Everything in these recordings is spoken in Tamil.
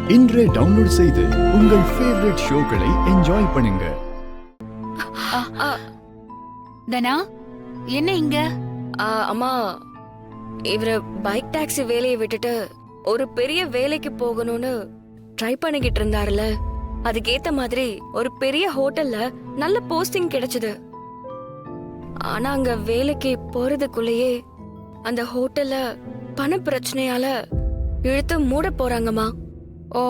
இன்றே டவுன்லோட் செய்து உங்கள் ஃபேவரட் ஷோக்களை என்ஜாய் பண்ணுங்க. தனா, என்ன இங்க? அம்மா, இவரு பைக் டாக்ஸி வேலையை விட்டுட்டு ஒரு பெரிய வேலைக்கு போகணும்னு ட்ரை பண்ணிக்கிட்டு இருந்தாருல, அதுக்கேத்த மாதிரி ஒரு பெரிய ஹோட்டல்ல நல்ல போஸ்டிங் கிடைச்சது. ஆனா அங்க வேலைக்கு போறதுக்குள்ளேயே அந்த ஹோட்டல்ல பண பிரச்சனையால இழுத்து மூட போறாங்கம்மா. ஓ,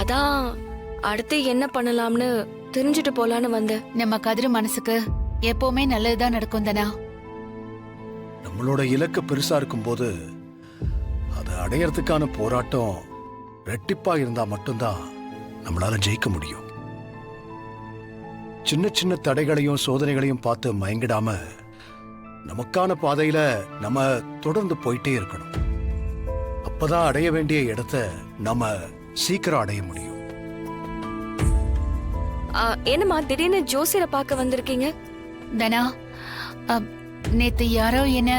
அதான் அடுத்து என்ன பண்ணலாம்னு தெரிஞ்சுட்டு போலான்னு வந்தேன். நம்ம கதிரு மனசுக்கு எப்பவுமே நல்லதுதான் நடக்கும் தனா. நம்மளோட இலக்கு பெருசா இருக்கும்போது அதை அடையறதுக்கான போராட்டம் ரெட்டிப்பா இருந்தா மட்டும்தான் நம்மளால ஜெயிக்க முடியும். சின்ன சின்ன தடைகளையும் சோதனைகளையும் பார்த்து மயங்கிடாம நமக்கான பாதையில நம்ம தொடர்ந்து போயிட்டே இருக்கணும். அப்பதான் அடைய வேண்டிய இடத்த நம்ம சீக்கிரம் அடைய முடியும். என்னம்மா திடீர்னு ஜோசியரை பார்க்க வந்திருக்கீங்க? தனா, நேத்து யாரோ என்ன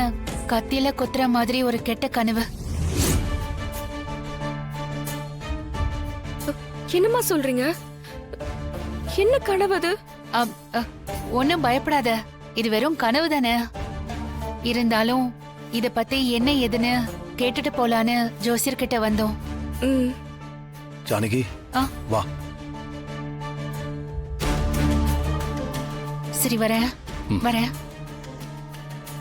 கத்தியில குத்துற மாதிரி ஒரு கெட்ட கனவு. என்னம்மா சொல்றீங்க? என்ன கனவு அது? ஒன்னும் பயப்படாத, இது வெறும் கனவு தானே. இருந்தாலும் இத பத்தி என்ன ஏதுன்னு கேட்டுட்டு போலான்னு ஜோசியர்கிட்ட வந்தோம். ஜானகி, வா. சரி, வரேன்.